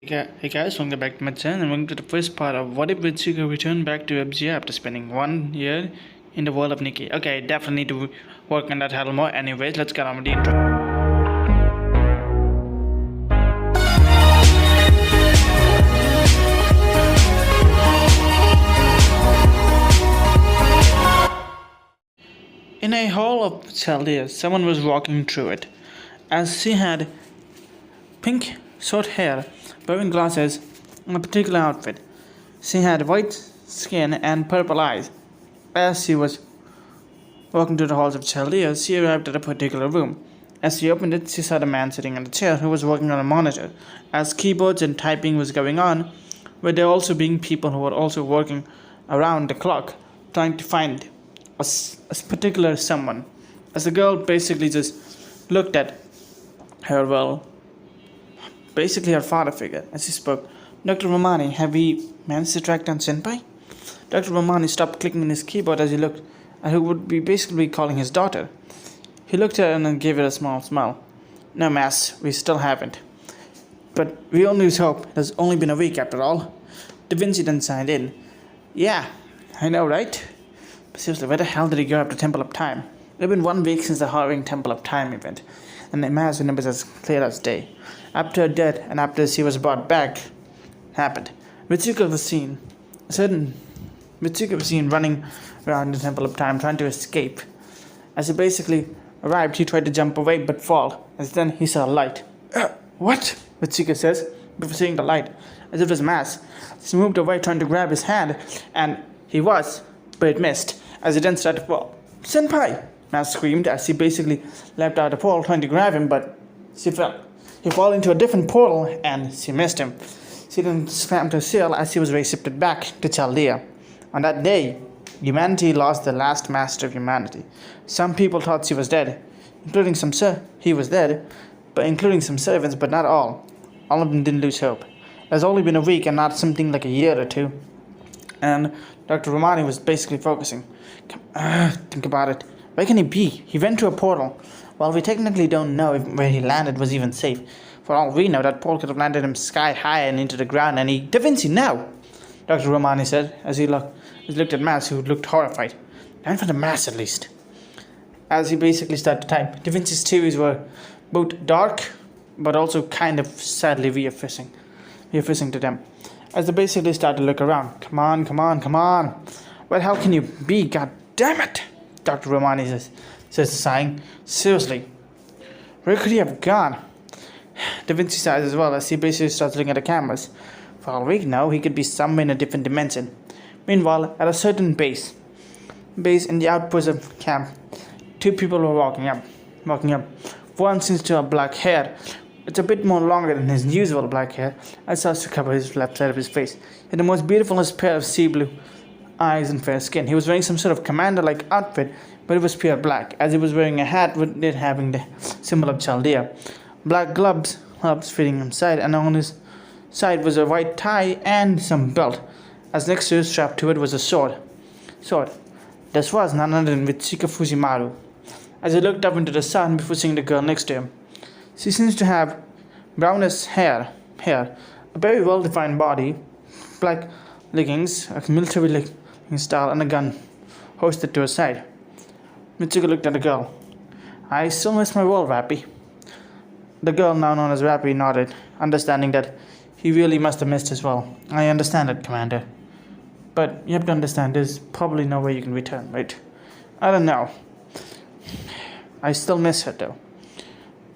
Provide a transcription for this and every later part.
Hey guys, welcome back to my channel and welcome to the first part of what if Ritsuka returned back to FGI after spending 1 year in the world of Nikki. Okay, definitely need to work on that a little more. Anyways, let's get on with the intro. In a hall of Chaldea, someone was walking through it. As she had pink short hair, wearing glasses, and a particular outfit. She had white skin and purple eyes. As she was walking through the halls of Chaldea, she arrived at a particular room. As she opened it, she saw the man sitting in a chair who was working on a monitor. As keyboards and typing was going on, were there also being people who were also working around the clock, trying to find a particular someone. As the girl basically just looked at her, basically her father figure, as he spoke. Dr. Romani, have we managed to track down Senpai? Dr. Romani stopped clicking on his keyboard as he looked at who would be basically calling his daughter. He looked at her and gave her a small smile. No, Mass, we still haven't. But we only lose hope. It has only been a week after all. Da Vinci then signed in. Yeah, I know, right? But seriously, where the hell did he go after Temple of Time? It had been 1 week since the harrowing Temple of Time event, and the Mass remembers as clear as day. After her death and after she was brought back, happened. Ritsuka was seen running around the Temple of Time trying to escape. As he basically arrived, he tried to jump away but fall. As then he saw a light. What? Ritsuka says, before seeing the light, as if it was Mass. She moved away trying to grab his hand, and he was, but it missed, as he then started to fall. Senpai! Mass screamed as she basically leapt out of the portal trying to grab him, but she fell. He fell into a different portal and she missed him. She then slammed her seal as he was shifted back to Chaldea. On that day, humanity lost the last master of humanity. Some people thought she was dead, including he was dead, but including some servants, but not all. All of them didn't lose hope. It has only been a week and not something like a year or two. And Dr. Romani was basically focusing. Think about it. Where can he be? He went to a portal. While we technically don't know if where he landed was even safe, for all we know, that portal could have landed him sky high and into the ground, and he... Da Vinci, now! Dr. Romani said, as he looked at Mass, who looked horrified. Time for the Mass, at least. As he basically started to type, Da Vinci's theories were both dark, but also kind of sadly reaffirming to them. As they basically started to look around. Come on, come on, come on. Where the hell can you be? God damn it! Dr. Romani says sighing. Seriously, where could he have gone? Da Vinci sighs as well as he basically starts looking at the cameras. For all we know, he could be somewhere in a different dimension. Meanwhile, at a certain base in the outpost of camp, two people were walking up. One seems to have black hair. It's a bit more longer than his usual black hair, and starts to cover his left side of his face. He had the most beautifulest pair of sea blue eyes and fair skin. He was wearing some sort of commander-like outfit, but it was pure black, as he was wearing a hat with it having the symbol of Chaldea. Black gloves fitting him side, and on his side was a white tie and some belt, as next to his strap to it was a sword. This was none other than Ritsuka Fujimaru. As he looked up into the sun before seeing the girl next to him. She seems to have brownish hair, a very well-defined body, black leggings, a military style, and a gun hoisted to her side. Mitsuko looked at the girl. I still miss my world, Rappy. The girl, now known as Rappy, nodded, understanding that he really must have missed as well. I understand it, Commander. But you have to understand, there's probably no way you can return, right? I don't know. I still miss her, though.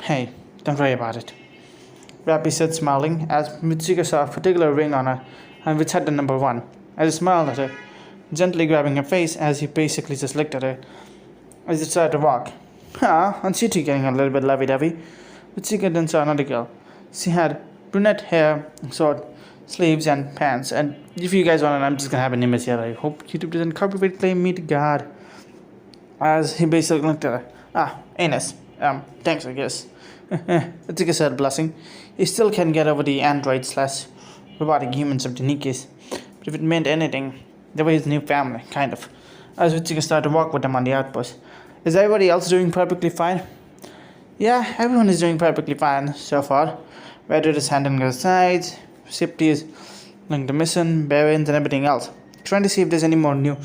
Hey, don't worry about it. Rappy said, smiling, as Mitsuko saw a particular ring on her, and which had the number 1. As he smiled at her, gently grabbing her face, as he basically just looked at her, as he started to walk. Aren't you two getting a little bit lovey-dovey? Mitsuko then saw another girl. She had brunette hair, short sleeves, and pants. And if you guys want it, I'm just gonna have an image here. I hope YouTube doesn't copyright claim me to God. As he basically looked at her. Anus. Thanks, I guess. Mitsuko said, blushing. He still can't get over the android/robotic humans of the Nikis. But if it meant anything, they were his new family, kind of. As Ritsuka started to walk with them on the outpost. Is everybody else doing perfectly fine? Yeah, everyone is doing perfectly fine so far. Whether it is handling the sides, safety is linked to mission, bearings, and everything else. Trying to see if there's any more new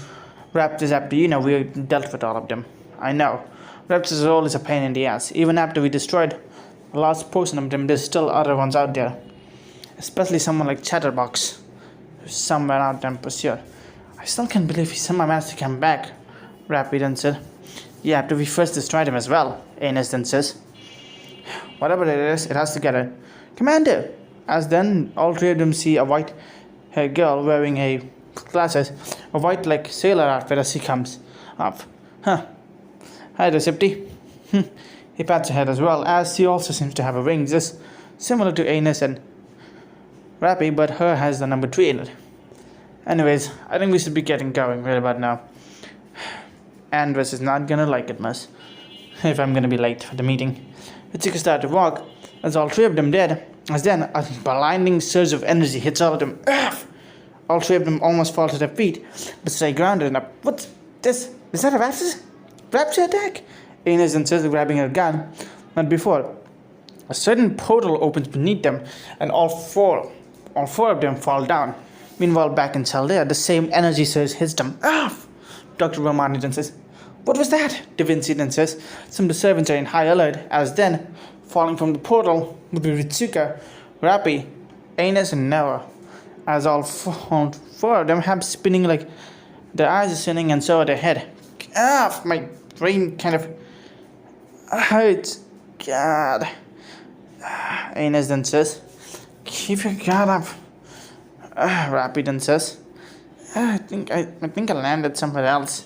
raptors after we dealt with all of them. I know. Raptors are always a pain in the ass. Even after we destroyed a large portion of them, there's still other ones out there. Especially someone like Chatterbox, who's somewhere out there for sure. I still can't believe he somehow managed to come back, Rappy then said. Yeah, after we first destroyed him as well, Anis then says. Whatever it is, it has to get it. Commander! As then, all three of them see a white-haired girl wearing glasses, a white like sailor outfit as she comes up. Huh. Hi there, Sifty. He pats her head as well, as she also seems to have a ring, just similar to Anis and Rappy, but her has the number 3 in it. Anyways, I think we should be getting going right about now. Andres is not gonna like it much if I'm gonna be late for the meeting. Ritsuka started to walk, as all three of them did, as then a blinding surge of energy hits all of them. Ugh! All three of them almost fall to their feet, but stay grounded and up. What's this? Is that a raptor attack? Anis insisted, grabbing her gun, but before a certain portal opens beneath them, and all four of them fall down. Meanwhile, back in Chaldea, the same energy surge hits them. Ah! Dr. Romani then says, what was that? Da Vinci then says, some of the servants are in high alert, as then, falling from the portal, would be Ritsuka, Rappy, Anis, and Noah, as all four of them have spinning like their eyes are spinning and so are their head. Ah! My brain kind of hurts. God. Anis then says, keep your guard up. Rappy then says, I think I landed somewhere else.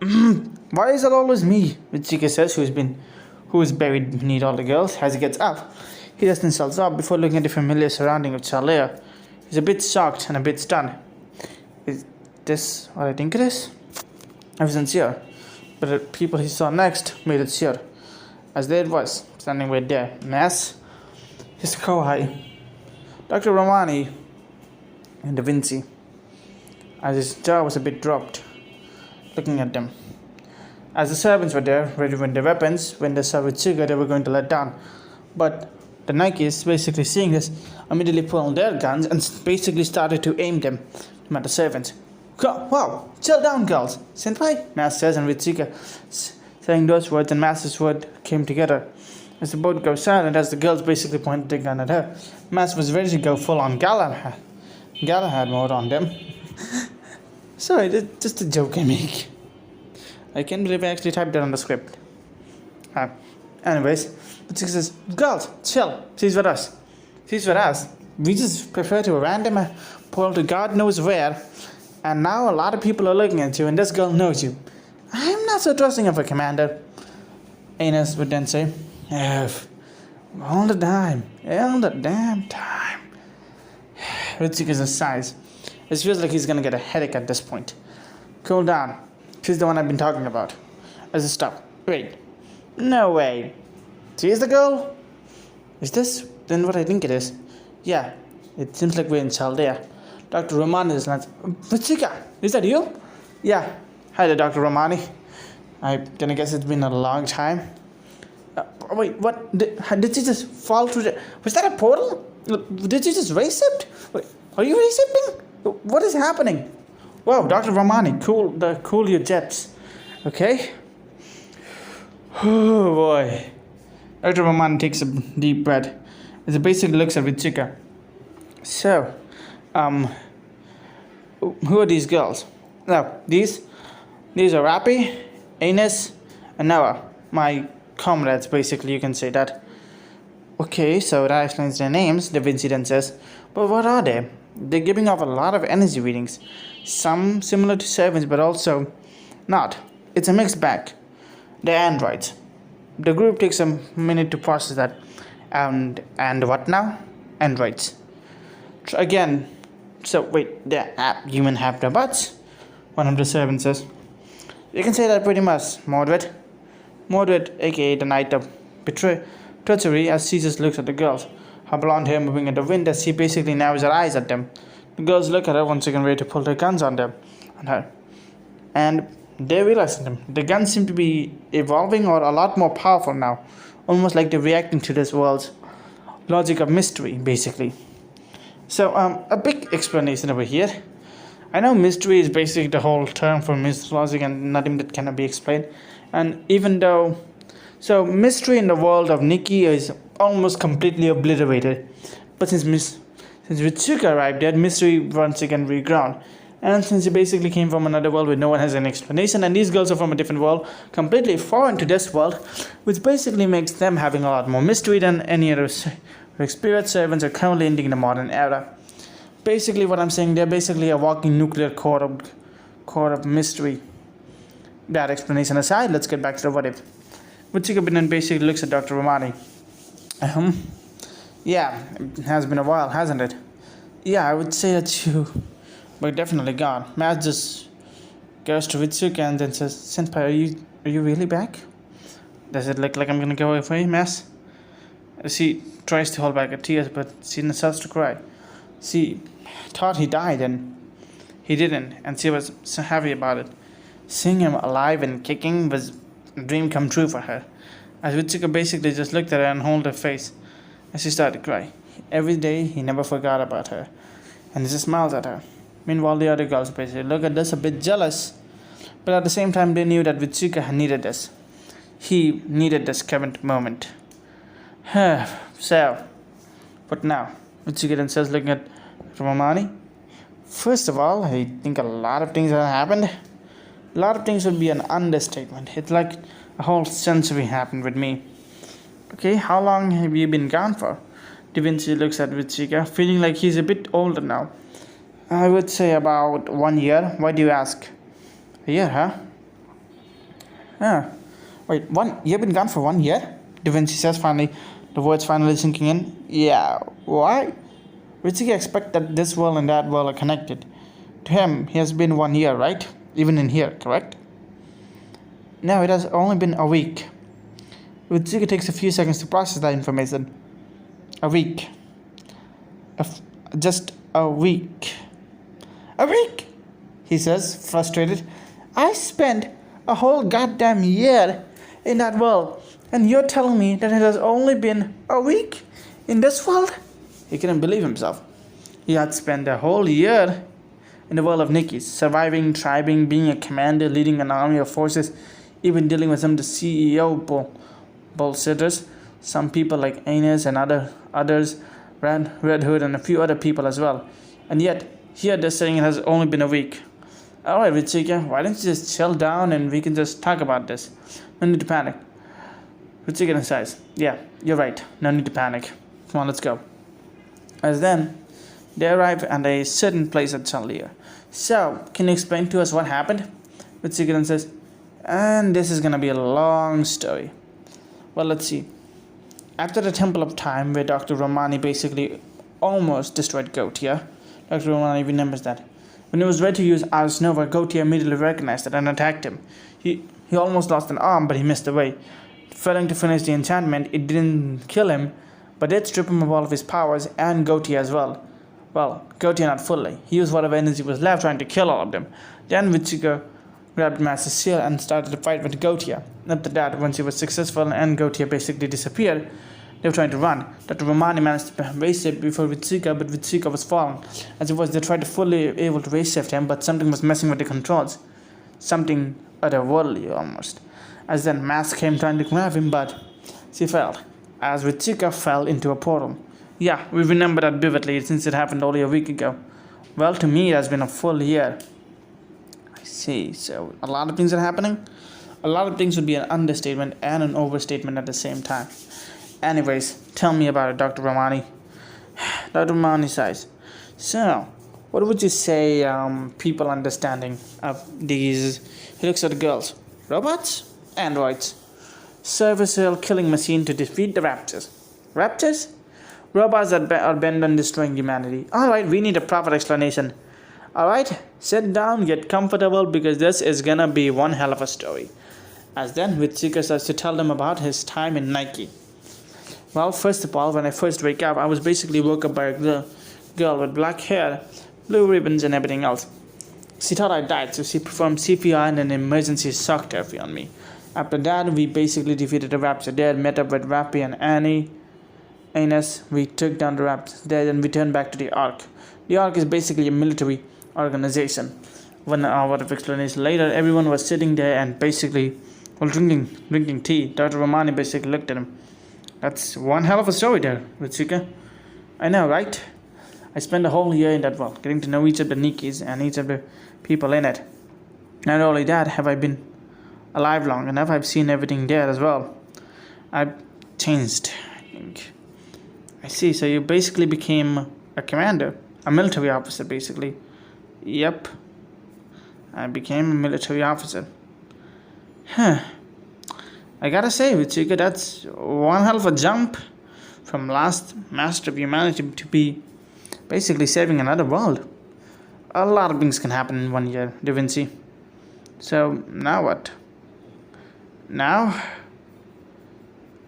Why is it always me? Ritsuka says, who is buried beneath all the girls. As he gets up, he dusts himself up before looking at the familiar surrounding of Chaldea. He's a bit shocked and a bit stunned. Is this what I think it is? I wasn't sure, but the people he saw next made it sure. As there it was, standing right there, Mass, his Kohai, Dr. Romani, and Da Vinci, as his jaw was a bit dropped, looking at them. As the servants were there, ready with their weapons, when they saw Ritsuka, they were going to let down. But the Nikes, basically seeing this, immediately pulled their guns and basically started to aim them at the servants. Wow, chill down, girls. Senpai, Mass says, and Ritsuka saying those words and Mass's word came together. As the boat goes silent, as the girls basically pointed their gun at her, Mass was ready to go full on Galahad mode on them. Sorry, that's just a joke I make. I can't believe I actually typed that on the script. Anyways, Ritsuka says, girls, chill. She's with us. We just prefer to a random portal to God knows where. And now a lot of people are looking at you, and this girl knows you. I'm not so trusting of a commander. Anis would then say, all the damn time. Ritsuka sighs. It feels like he's gonna get a headache at this point. Cool down. She's the one I've been talking about. As a stop. Wait. No way. She's the girl? Is this then what I think it is? Yeah. It seems like we're in Chaldea. Dr. Romani is like, Ritsuka, is that you? Yeah. Hi there, Dr. Romani. Then I guess it's been a long time. Wait, what? Did she just fall through the... Was that a portal? Did she just race it? Wait, are you race-sipping? What is happening? Wow, Dr. Romani, cool your jets. Okay? Oh boy. Dr. Romani takes a deep breath as he basically looks at Ritsuka. So, who are these girls? No, these are Rappy, Anis, and Noah. My comrades, basically, you can say that. Okay, so that explains their names, Da Vinci then says. But what are they? They're giving off a lot of energy readings. Some similar to servants, but also not. It's a mixed bag. They're androids. The group takes a minute to process that. And what now? Androids. Again, so wait, they're human half-robots? One of the servants says. You can say that pretty much, Mordred, aka the Knight of Treachery, as Caesar looks at the girls, her blonde hair moving in the wind as she basically narrows her eyes at them. The girls look at her once again, ready to pull their guns on her. And they realize them. The guns seem to be evolving or a lot more powerful now, almost like they're reacting to this world's logic of mystery, basically. So, a big explanation over here. I know mystery is basically the whole term for logic and nothing that cannot be explained. And even though, so mystery in the world of Nikki is almost completely obliterated. But since Ritsuka arrived there, mystery once again reground. And since he basically came from another world where no one has an explanation, and these girls are from a different world, completely foreign to this world, which basically makes them having a lot more mystery than any other spirit servants are currently in the modern era. Basically, what I'm saying, they're basically a walking nuclear core of mystery. That explanation aside, let's get back to the what if. Ritsuka basically looks at Dr. Romani. Yeah, it has been a while, hasn't it? Yeah, I would say that you were definitely gone. Matt just goes to Ritsuka and then says, Senpai, are you really back? Does it look like I'm gonna go away, Mass? She tries to hold back her tears, but she starts to cry. She thought he died and he didn't, and she was so happy about it. Seeing him alive and kicking was a dream come true for her. As Ritsuka basically just looked at her and held her face, and she started to cry. Every day he never forgot about her, and he just smiled at her. Meanwhile, the other girls basically look at this a bit jealous, but at the same time they knew that Ritsuka needed this. He needed this current moment. So, what now? Ritsuka then says, looking at Romani. First of all, I think a lot of things have happened. A lot of things would be an understatement. It's like a whole century happened with me. Okay, how long have you been gone for? Da Vinci looks at Ritsuka, feeling like he's a bit older now. I would say about 1 year. Why do you ask? A year, huh? Wait, you've been gone for 1 year? Da Vinci says finally, the words finally sinking in. Yeah, why? Ritsuka expects that this world and that world are connected. To him, he has been 1 year, right? Even in here, correct? No, it has only been a week. Ritsuka takes a few seconds to process that information. A week. Just a week. A week! He says, frustrated. I spent a whole goddamn year in that world, and you're telling me that it has only been a week in this world? He couldn't believe himself. He had spent a whole year in the world of Nikki's, surviving, thriving, being a commander, leading an army of forces, even dealing with some of the CEO bullshitters, some people like Aines and others, Red Hood and a few other people as well. And yet, here they're saying it has only been a week. Alright, Ritsuka, why don't you just chill down and we can just talk about this? No need to panic. Ritsuka says, yeah, you're right, no need to panic. Come on, let's go. As then, they arrive at a certain place at Chaldea. So, can you explain to us what happened? Ritsuka says, and this is gonna be a long story. Well, let's see. After the Temple of Time, where Dr. Romani basically almost destroyed Gotia, Dr. Romani remembers that. When he was ready to use Ars Nova, Gotia immediately recognized it and attacked him. He almost lost an arm, but he missed away. Failing to finish the enchantment, it didn't kill him, but did strip him of all of his powers and Gotia as well. Well, Gotia not fully. He used whatever energy was left trying to kill all of them. Then Ritsuka grabbed Master Seal and started to fight with Gotia. After that, once he was successful and Gotia basically disappeared, they were trying to run. Dr. Romani managed to race it before Ritsuka, but Ritsuka was falling. As it was, they tried to fully able to race shift him, but something was messing with the controls. Something otherworldly almost. As then Mask came trying to grab him, but she failed. As Ritsuka fell into a portal. Yeah, we remember that vividly since it happened only a week ago. Well, to me it has been a full year. I see, so a lot of things are happening? A lot of things would be an understatement and an overstatement at the same time. Anyways, tell me about it, Dr. Romani. Dr. Romani sighs. So, what would you say people understanding of these? He looks at the girls. Robots? Androids. Serviceable killing machine to defeat the Raptors. Raptors? Robots that are bent on destroying humanity. Alright, we need a proper explanation. Alright, sit down, get comfortable, because this is gonna be one hell of a story. As then, Ritsuka starts to tell them about his time in Nike. Well, first of all, when I first wake up, I was basically woke up by a girl with black hair, blue ribbons and everything else. She thought I died, so she performed CPR and an emergency shock therapy on me. After that, we basically defeated the Raptor. There, met up with Rappy and Annie, Ines, we took down the raps. Then we turned back to the Ark. The Ark is basically a military organization. 1 hour of explanation later, everyone was sitting there and basically drinking tea. Dr. Romani basically looked at him. That's one hell of a story there, Ritsuka. I know, right? I spent a whole year in that world, getting to know each of the Nikis and each of the people in it. Not only that, have I been alive long enough, I've seen everything there as well. I've changed, I think. I see, so you basically became a commander, a military officer, basically. Yep. I became a military officer. Huh. I gotta say, Ritsuka, that's one hell of a jump from last master of humanity to be basically saving another world. A lot of things can happen in 1 year, Da Vinci. So, now what? Now?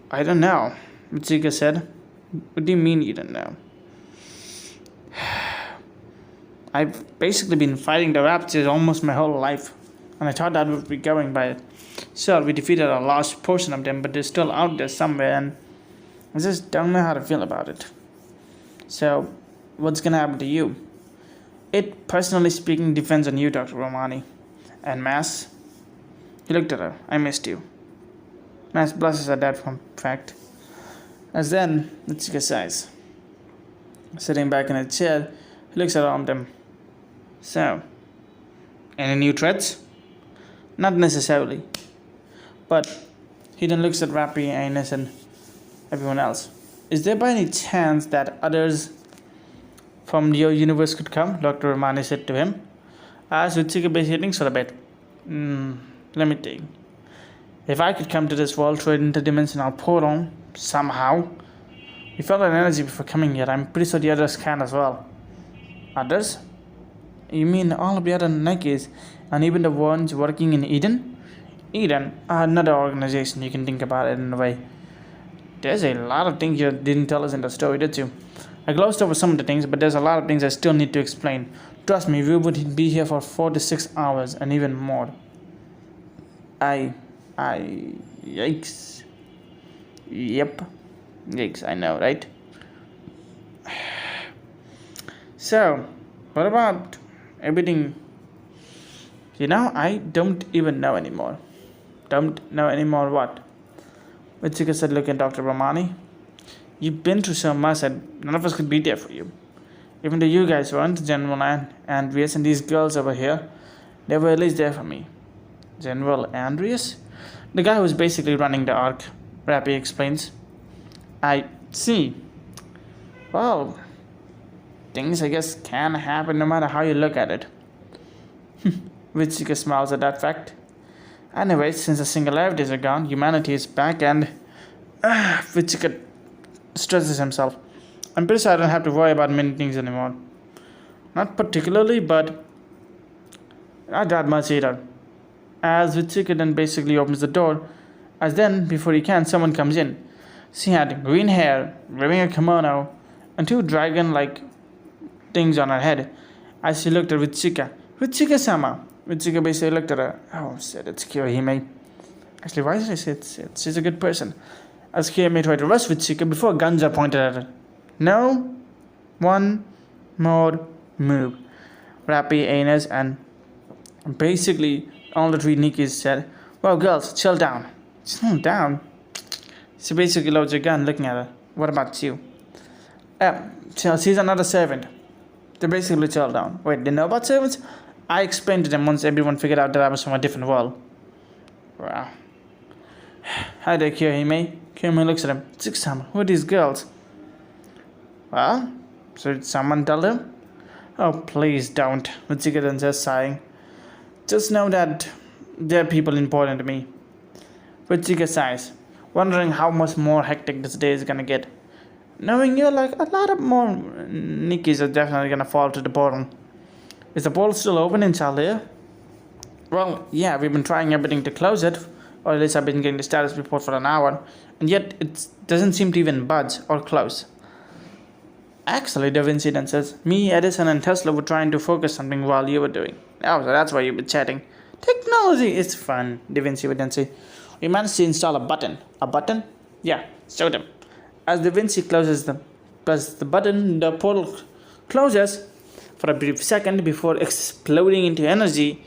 I don't know, Ritsuka said. What do you mean you don't know? I've basically been fighting the raptors almost my whole life, and I thought that would be going by it. Sure, we defeated a large portion of them, but they're still out there somewhere, and I just don't know how to feel about it. So, what's gonna happen to you? It, personally speaking, depends on you, Dr. Romani. And Mass? He looked at her. I missed you. Mass blushes at that fact. As then, Mitsuka sighs. Sitting back in a chair, he looks around them. So, any new threats? Not necessarily. But he then looks at Rappy, Ines, and everyone else. Is there by any chance that others from your universe could come? Dr. Romani said to him. As Ritsuka basically thinks for a bit. Let me think. If I could come to this world through an interdimensional portal, somehow. We felt an energy before coming here. I'm pretty sure the others can as well. Others? You mean all of the other Nikes and even the ones working in Eden? Eden, another organization, you can think about it in a way. There's a lot of things you didn't tell us in the story, did you? I glossed over some of the things, but there's a lot of things I still need to explain. Trust me, we would be here for 4 to 6 hours and even more. Yikes. Yep. Yikes, I know, right? So, what about everything? I don't even know anymore. Don't know anymore what? Ritsuka said, look at Dr. Romani. You've been through so much that none of us could be there for you. Even though you guys weren't, General Andreas and these girls over here, they were at least there for me. General Andreas? The guy who's basically running the Ark, Rappy explains. I see. Well, things I guess can happen no matter how you look at it. Ritsuka smiles at that fact. Anyway, since the singularities are gone, humanity is back and... Ritsuka stresses himself. I'm pretty sure I don't have to worry about many things anymore. Not particularly, but not that much either. As Ritsuka then basically opens the door, as then, before he can, someone comes in. She had green hair, wearing a kimono, and 2 dragon-like things on her head. As she looked at Ritsuka, Ritsuka-sama. Ritsuka basically looked at her. Oh, shit, it's Kiyohime. Actually, why did I say it's she's a good person? As Kiyohime tried to rush Ritsuka before guns are pointed at her. No, one more move. Rappy, Ines, and basically all the 3 Nikis said, well, girls, chill down. Chill down? She basically loads her gun looking at her. What about you? She's another servant. They basically chill down. Wait, they know about servants? I explained to them once everyone figured out that I was from a different world. Wow. Hi there, Kiyohime. Kiyohime looks at him. Ritsuka-sama, who are these girls? Well, so did someone tell him? Oh, please don't. Ritsuka then says, sighing. Just know that they're people important to me. Ritsuka sighs, wondering how much more hectic this day is gonna get. Knowing you, like, a lot of more Nikis are definitely gonna fall to the bottom. Is the portal still open in Chaldea? Well, yeah, we've been trying everything to close it, or at least I've been getting the status report for an hour, and yet it doesn't seem to even budge or close. Actually, Da Vinci then says, me, Edison, and Tesla were trying to focus something while you were doing. Oh, so that's why you've been chatting. Technology is fun, Da Vinci would then say. We managed to install a button. A button? Yeah, show them. As the Vinci presses the button, the portal closes for a brief second before exploding into energy,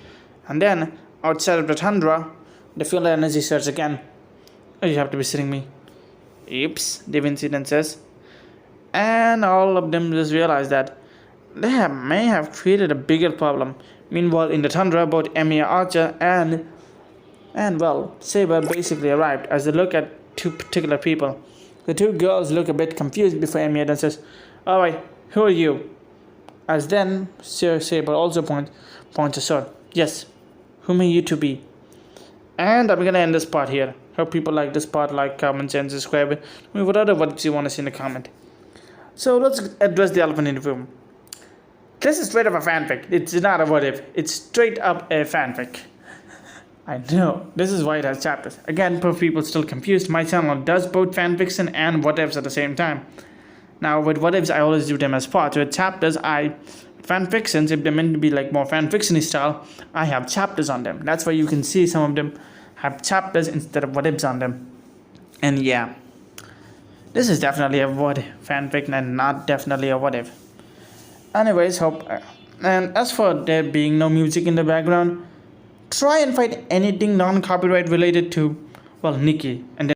and then outside of the tundra, they feel the energy surge again. Oh, you have to be sitting me. Oops, Da Vinci then says. And all of them just realize that may have created a bigger problem. Meanwhile, in the tundra, both Emilia Archer and well, Saber basically arrived. As they look at two particular people, the two girls look a bit confused before Emilia then says, "Alright, who are you?" As then Sir Saber also points a sword. "Yes, who may you two be?" And I'm gonna end this part here. Hope people like this part, like, comment, and subscribe. Whatever what you want to see in the comment. So let's address the elephant in the room. This is straight up a fanfic. It's not a what if. It's straight up a fanfic. I know. This is why it has chapters. Again, for people still confused, my channel does both fanfiction and what ifs at the same time. Now with what ifs, I always do them as parts. With chapters, fanfictions, if they're meant to be like more fanfiction style, I have chapters on them. That's why you can see some of them have chapters instead of what ifs on them. And yeah, this is definitely a what if fanfic and not definitely a what if. Anyways, hope. And as for there being no music in the background, try and find anything non-copyright related to, well, Nikki, and then